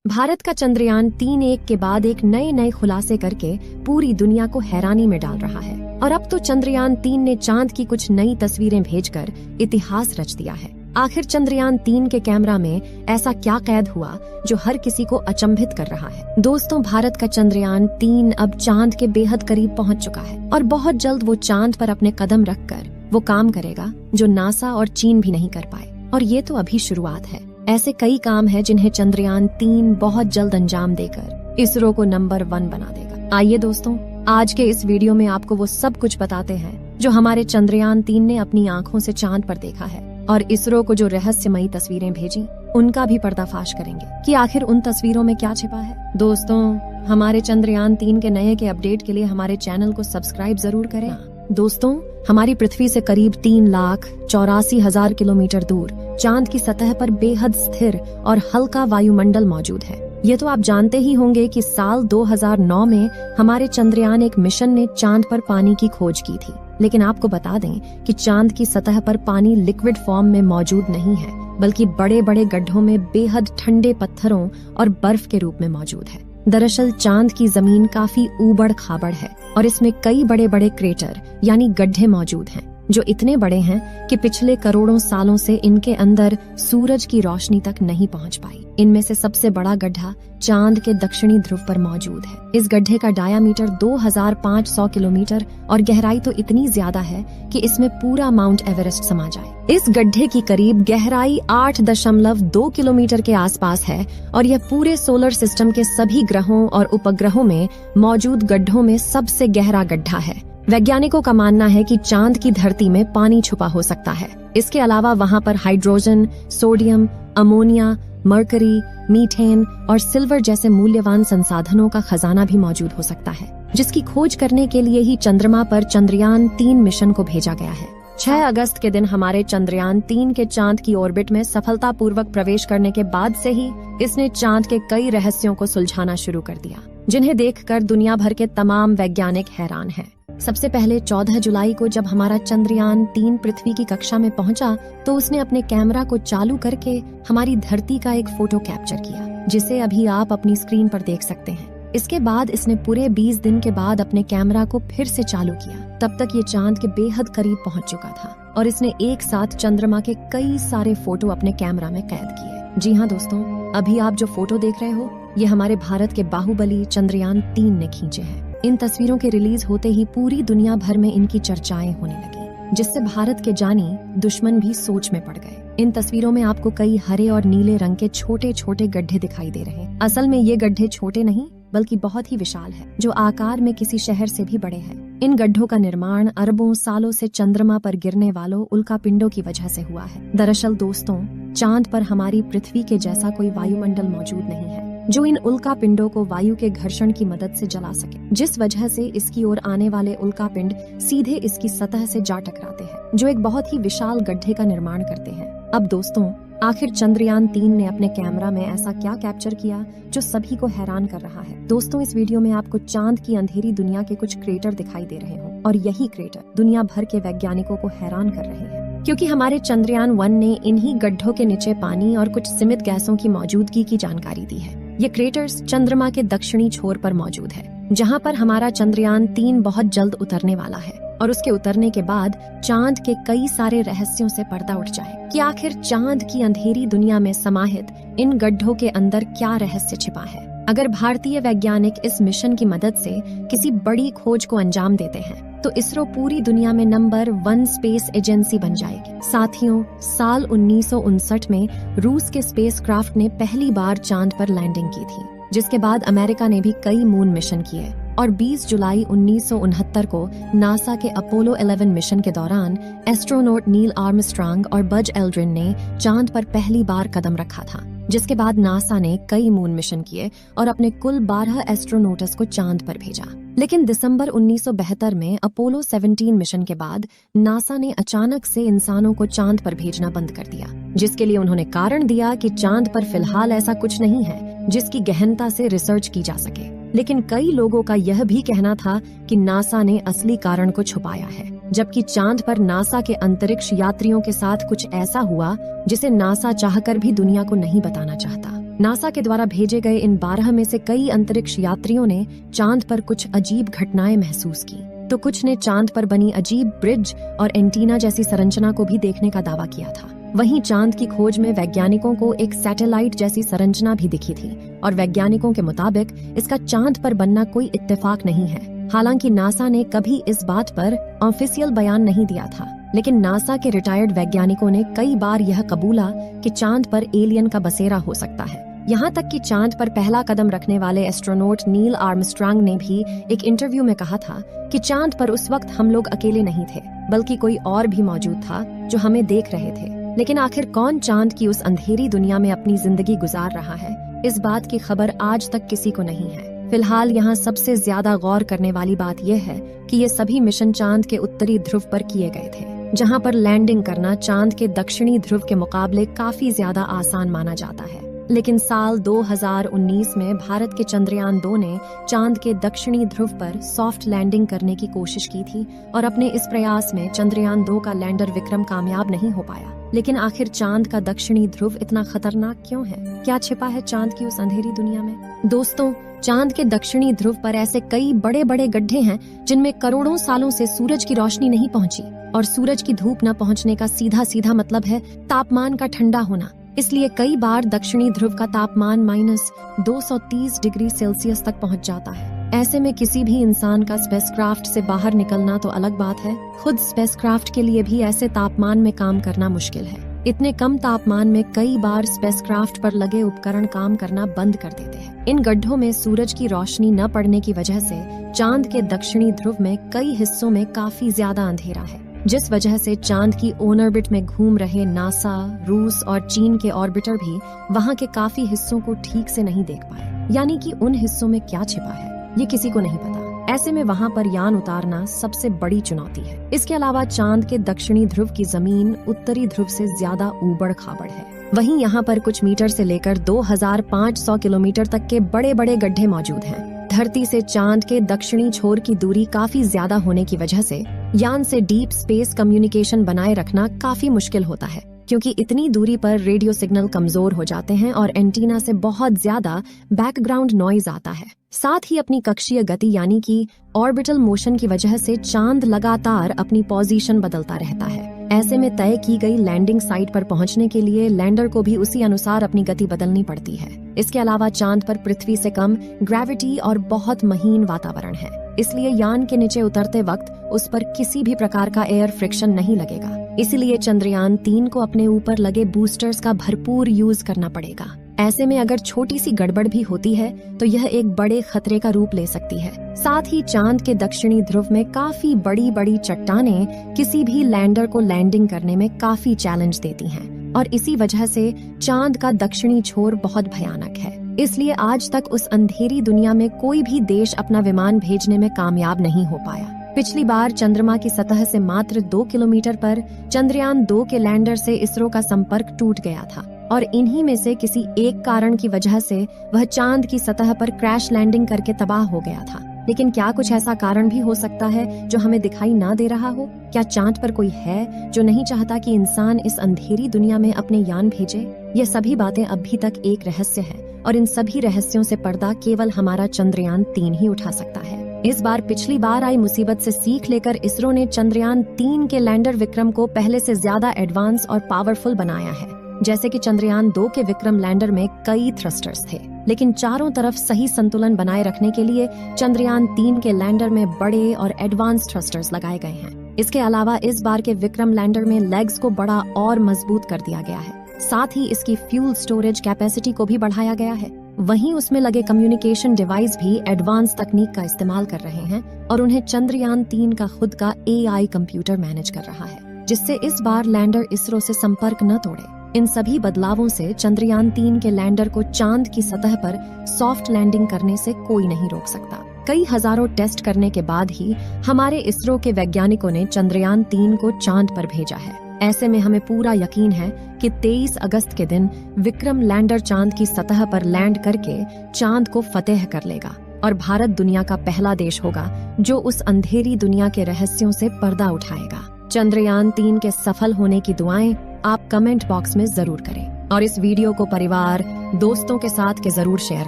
भारत का चंद्रयान 3 एक के बाद एक नए खुलासे करके पूरी दुनिया को हैरानी में डाल रहा है। और अब तो चंद्रयान 3 ने चांद की कुछ नई तस्वीरें भेजकर इतिहास रच दिया है। आखिर चंद्रयान 3 के कैमरा में ऐसा क्या कैद हुआ जो हर किसी को अचंभित कर रहा है। दोस्तों, भारत का चंद्रयान 3 अब चांद के बेहद करीब पहुंच चुका है और बहुत जल्द वो चांद पर अपने कदम रखकर वो काम करेगा जो नासा और चीन भी नहीं कर पाए। और ये तो अभी शुरुआत है। ऐसे कई काम है जिन्हें चंद्रयान 3 बहुत जल्द अंजाम देकर इसरो को नंबर 1 बना देगा। आइए दोस्तों, आज के इस वीडियो में आपको वो सब कुछ बताते हैं जो हमारे चंद्रयान 3 ने अपनी आंखों से चांद पर देखा है, और इसरो को जो रहस्यमयी तस्वीरें भेजी उनका भी पर्दाफाश करेंगे कि आखिर उन तस्वीरों में क्या छिपा है। दोस्तों, हमारे चंद्रयान 3 के नए के अपडेट के लिए हमारे चैनल को सब्सक्राइब जरूर करें। दोस्तों, हमारी पृथ्वी से करीब 3,84,000 किलोमीटर दूर चांद की सतह पर बेहद स्थिर और हल्का वायुमंडल मौजूद है। ये तो आप जानते ही होंगे कि साल 2009 में हमारे चंद्रयान एक मिशन ने चांद पर पानी की खोज की थी। लेकिन आपको बता दें कि चांद की सतह पर पानी लिक्विड फॉर्म में मौजूद नहीं है, बल्कि बड़े बड़े गड्ढों में बेहद ठंडे पत्थरों और बर्फ के रूप में मौजूद है। दरअसल चांद की जमीन काफी ऊबड़ खाबड़ है और इसमें कई बड़े बड़े क्रेटर यानी गड्ढे मौजूद हैं, जो इतने बड़े हैं कि पिछले करोड़ों सालों से इनके अंदर सूरज की रोशनी तक नहीं पहुंच पाई। इनमें से सबसे बड़ा गड्ढा चांद के दक्षिणी ध्रुव पर मौजूद है। इस गड्ढे का डायामीटर 2500 किलोमीटर और गहराई तो इतनी ज्यादा है कि इसमें पूरा माउंट एवरेस्ट समा जाए। इस गड्ढे की करीब गहराई 8.2 किलोमीटर के आसपास है और यह पूरे सोलर सिस्टम के सभी ग्रहों और उपग्रहों में मौजूद गड्ढों में सबसे गहरा गड्ढा है। वैज्ञानिकों का मानना है कि चांद की धरती में पानी छुपा हो सकता है। इसके अलावा वहां पर hydrogen, sodium, ammonia, mercury, methane और सिल्वर जैसे मूल्यवान संसाधनों का खजाना भी मौजूद हो सकता है, जिसकी खोज करने के लिए ही चंद्रमा पर चंद्रयान 3 मिशन को भेजा गया है। 6 अगस्त के दिन हमारे चंद्रयान 3 के चांद की ऑर्बिट में सफलतापूर्वक प्रवेश करने के बाद से ही इसने चांद के कई रहस्यों को सुलझाना शुरू कर दिया, जिन्हें देखकर दुनिया भर के तमाम वैज्ञानिक हैरान हैं। सबसे पहले 14 जुलाई को जब हमारा चंद्रयान 3 पृथ्वी की कक्षा में पहुंचा तो उसने अपने कैमरा को चालू करके हमारी धरती का एक फोटो कैप्चर किया, जिसे अभी आप अपनी स्क्रीन पर देख सकते हैं। इसके बाद इसने पूरे 20 दिन के बाद अपने कैमरा को फिर से चालू किया। तब तक ये चांद के बेहद करीब पहुंच चुका था और इसने एक साथ चंद्रमा के कई सारे फोटो अपने कैमरा में कैद किए। जी हाँ दोस्तों, अभी आप जो फोटो देख रहे हो ये हमारे भारत के बाहुबली चंद्रयान 3 ने खींचे हैं। इन तस्वीरों के रिलीज होते ही पूरी दुनिया भर में इनकी चर्चाएं होने लगी, जिससे भारत के जानी दुश्मन भी सोच में पड़ गए। इन तस्वीरों में आपको कई हरे और नीले रंग के छोटे छोटे गड्ढे दिखाई दे रहे हैं। असल में ये गड्ढे छोटे नहीं बल्कि बहुत ही विशाल है, जो आकार में किसी शहर से भी बड़े हैं। इन गड्ढों का निर्माण अरबों सालों से चंद्रमा पर गिरने वालों उल्कापिंडों की वजह से हुआ है। दरअसल दोस्तों, चांद पर हमारी पृथ्वी के जैसा कोई वायुमंडल मौजूद नहीं है जो इन उल्कापिंडों को वायु के घर्षण की मदद से जला सके, जिस वजह से इसकी ओर आने वाले उल्कापिंड सीधे इसकी सतह से जा टकराते हैं, जो एक बहुत ही विशाल गड्ढे का निर्माण करते हैं। अब दोस्तों, आखिर चंद्रयान 3 ने अपने कैमरा में ऐसा क्या कैप्चर किया जो सभी को हैरान कर रहा है। दोस्तों, इस वीडियो में आपको चांद की अंधेरी दुनिया के कुछ क्रेटर दिखाई दे रहे हों, और यही क्रेटर दुनिया भर के वैज्ञानिकों को हैरान कर रहे हैं, क्योंकि हमारे चंद्रयान 1 ने इन्हीं गड्ढों के नीचे पानी और कुछ सीमित गैसों की मौजूदगी की जानकारी दी है। ये क्रेटर्स चंद्रमा के दक्षिणी छोर पर मौजूद है, जहाँ पर हमारा चंद्रयान 3 बहुत जल्द उतरने वाला है, और उसके उतरने के बाद चांद के कई सारे रहस्यों से पर्दा उठ जाए कि आखिर चांद की अंधेरी दुनिया में समाहित इन गड्ढों के अंदर क्या रहस्य छिपा है। अगर भारतीय वैज्ञानिक इस मिशन की मदद से किसी बड़ी खोज को अंजाम देते हैं तो इसरो पूरी दुनिया में नंबर 1 स्पेस एजेंसी बन जाएगी। साथियों, साल 1959 में रूस के स्पेसक्राफ्ट ने पहली बार चांद पर लैंडिंग की थी, जिसके बाद अमेरिका ने भी कई मून मिशन किए, और 20 जुलाई 1969 को नासा के अपोलो 11 मिशन के दौरान एस्ट्रोनॉट नील आर्मस्ट्रांग और बज एल्ड्रिन ने चांद पर पहली बार कदम रखा था। जिसके बाद नासा ने कई मून मिशन किए और अपने कुल 12 एस्ट्रोनॉट्स को चांद पर भेजा। लेकिन दिसंबर 1972 में अपोलो 17 मिशन के बाद नासा ने अचानक से इंसानों को चांद पर भेजना बंद कर दिया, जिसके लिए उन्होंने कारण दिया कि चांद पर फिलहाल ऐसा कुछ नहीं है जिसकी गहनता से रिसर्च की जा सके। लेकिन कई लोगों का यह भी कहना था कि नासा ने असली कारण को छुपाया है, जबकि चांद पर नासा के अंतरिक्ष यात्रियों के साथ कुछ ऐसा हुआ जिसे नासा चाहकर भी दुनिया को नहीं बताना चाहता। नासा के द्वारा भेजे गए इन 12 में से कई अंतरिक्ष यात्रियों ने चांद पर कुछ अजीब घटनाएं महसूस की, तो कुछ ने चांद पर बनी अजीब ब्रिज और एंटीना जैसी संरचना को भी देखने का दावा किया था। वहीं चांद की खोज में वैज्ञानिकों को एक सैटेलाइट जैसी संरचना भी दिखी थी और वैज्ञानिकों के मुताबिक इसका चांद पर बनना कोई इत्तेफाक नहीं है। हालांकि नासा ने कभी इस बात पर ऑफिशियल बयान नहीं दिया था, लेकिन नासा के रिटायर्ड वैज्ञानिकों ने कई बार यह कबूला कि चांद पर एलियन का बसेरा हो सकता है। यहाँ तक कि चांद पर पहला कदम रखने वाले एस्ट्रोनॉट नील आर्मस्ट्रांग ने भी एक इंटरव्यू में कहा था कि चांद पर उस वक्त हम लोग अकेले नहीं थे, बल्कि कोई और भी मौजूद था जो हमें देख रहे थे। लेकिन आखिर कौन चांद की उस अंधेरी दुनिया में अपनी जिंदगी गुजार रहा है, इस बात की खबर आज तक किसी को नहीं है। फिलहाल यहाँ सबसे ज्यादा गौर करने वाली बात यह है कि ये सभी मिशन चांद के उत्तरी ध्रुव पर किए गए थे, जहाँ पर लैंडिंग करना चांद के दक्षिणी ध्रुव के मुकाबले काफी ज्यादा आसान माना जाता है। लेकिन साल 2019 में भारत के चंद्रयान 2 ने चांद के दक्षिणी ध्रुव पर सॉफ्ट लैंडिंग करने की कोशिश की थी और अपने इस प्रयास में चंद्रयान 2 का लैंडर विक्रम कामयाब नहीं हो पाया। लेकिन आखिर चांद का दक्षिणी ध्रुव इतना खतरनाक क्यों है? क्या छिपा है चांद की उस अंधेरी दुनिया में? दोस्तों, चांद के दक्षिणी ध्रुव पर ऐसे कई बड़े बड़े गड्ढे हैं जिनमें करोड़ों सालों से सूरज की रोशनी नहीं पहुंची, और सूरज की धूप न पहुंचने का सीधा सीधा मतलब है तापमान का ठंडा होना। इसलिए कई बार दक्षिणी ध्रुव का तापमान -230 डिग्री सेल्सियस तक पहुंच जाता है। ऐसे में किसी भी इंसान का स्पेसक्राफ्ट से बाहर निकलना तो अलग बात है, खुद स्पेसक्राफ्ट के लिए भी ऐसे तापमान में काम करना मुश्किल है। इतने कम तापमान में कई बार स्पेसक्राफ्ट पर लगे उपकरण काम करना बंद कर देते हैं। इन गड्ढों में सूरज की रोशनी न पड़ने की वजह से चांद के दक्षिणी ध्रुव में कई हिस्सों में काफी ज्यादा अंधेरा है, जिस वजह से चांद की ऑन ऑर्बिट में घूम रहे नासा, रूस और चीन के ऑर्बिटर भी वहां के काफी हिस्सों को ठीक से नहीं देख पाए। यानी कि उन हिस्सों में क्या छिपा है ये किसी को नहीं पता। ऐसे में वहां पर यान उतारना सबसे बड़ी चुनौती है। इसके अलावा चांद के दक्षिणी ध्रुव की जमीन उत्तरी ध्रुव से ज्यादा ऊबड़ खाबड़ है। वहीं यहाँ पर कुछ मीटर से लेकर 2500 किलोमीटर तक के बड़े बड़े गड्ढे मौजूद हैं। धरती से चांद के दक्षिणी छोर की दूरी काफी ज्यादा होने की वजह से यान से डीप स्पेस कम्युनिकेशन बनाए रखना काफी मुश्किल होता है, क्योंकि इतनी दूरी पर रेडियो सिग्नल कमजोर हो जाते हैं और एंटीना से बहुत ज्यादा बैकग्राउंड नॉइज आता है। साथ ही अपनी कक्षीय गति यानी कि ऑर्बिटल मोशन की वजह से चांद लगातार अपनी पोजीशन बदलता रहता है। ऐसे में तय की गई लैंडिंग साइट पर पहुंचने के लिए लैंडर को भी उसी अनुसार अपनी गति बदलनी पड़ती है। इसके अलावा चांद पर पृथ्वी से कम ग्रेविटी और बहुत महीन वातावरण है, इसलिए यान के नीचे उतरते वक्त उस पर किसी भी प्रकार का एयर फ्रिक्शन नहीं लगेगा। इसलिए चंद्रयान 3 को अपने ऊपर लगे बूस्टर्स का भरपूर यूज करना पड़ेगा। ऐसे में अगर छोटी सी गड़बड़ भी होती है तो यह एक बड़े खतरे का रूप ले सकती है। साथ ही चांद के दक्षिणी ध्रुव में काफी बड़ी बड़ी चट्टानें किसी भी लैंडर को लैंडिंग करने में काफी चैलेंज देती हैं, और इसी वजह से चांद का दक्षिणी छोर बहुत भयानक है। इसलिए आज तक उस अंधेरी दुनिया में कोई भी देश अपना विमान भेजने में कामयाब नहीं हो पाया। पिछली बार चंद्रमा की सतह से मात्र 2 किलोमीटर पर चंद्रयान 2 के लैंडर से इसरो का संपर्क टूट गया था, और इन्हीं में से किसी एक कारण की वजह से वह चांद की सतह पर क्रैश लैंडिंग करके तबाह हो गया था। लेकिन क्या कुछ ऐसा कारण भी हो सकता है जो हमें दिखाई ना दे रहा हो? क्या चांद पर कोई है जो नहीं चाहता कि इंसान इस अंधेरी दुनिया में अपने यान भेजे? ये सभी बातें अभी तक एक रहस्य है, और इन सभी रहस्यों से पर्दा केवल हमारा चंद्रयान 3 ही उठा सकता है। इस बार पिछली बार आई मुसीबत से सीख लेकर इसरो ने चंद्रयान 3 के लैंडर विक्रम को पहले से ज्यादा एडवांस और पावरफुल बनाया है। जैसे कि चंद्रयान 2 के विक्रम लैंडर में कई थ्रस्टर्स थे, लेकिन चारों तरफ सही संतुलन बनाए रखने के लिए चंद्रयान 3 के लैंडर में बड़े और एडवांस थ्रस्टर्स लगाए गए हैं। इसके अलावा इस बार के विक्रम लैंडर में लेग्स को बड़ा और मजबूत कर दिया गया है। साथ ही इसकी फ्यूल स्टोरेज कैपेसिटी को भी बढ़ाया गया है। वहीं उसमें लगे कम्युनिकेशन डिवाइस भी एडवांस तकनीक का इस्तेमाल कर रहे हैं, और उन्हें चंद्रयान 3 का खुद का AI कंप्यूटर मैनेज कर रहा है, जिससे इस बार लैंडर इसरो से संपर्क न तोड़े। इन सभी बदलावों से चंद्रयान 3 के लैंडर को चांद की सतह पर सॉफ्ट लैंडिंग करने से कोई नहीं रोक सकता। कई हजारों टेस्ट करने के बाद ही हमारे इसरो के वैज्ञानिकों ने चंद्रयान 3 को चांद पर भेजा है। ऐसे में हमें पूरा यकीन है कि 23 अगस्त के दिन विक्रम लैंडर चांद की सतह पर लैंड करके चांद को फतेह कर लेगा, और भारत दुनिया का पहला देश होगा जो उस अंधेरी दुनिया के रहस्यों से पर्दा उठाएगा। चंद्रयान 3 के सफल होने की दुआएं आप कमेंट बॉक्स में जरूर करें, और इस वीडियो को परिवार, दोस्तों के साथ के जरूर शेयर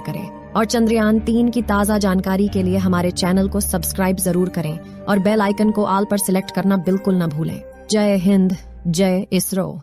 करें और चंद्रयान 3 की ताज़ा जानकारी के लिए हमारे चैनल को सब्सक्राइब जरूर करें और बेल आइकन को ऑल पर सिलेक्ट करना बिल्कुल न भूलें। जय हिंद, जय इसरो।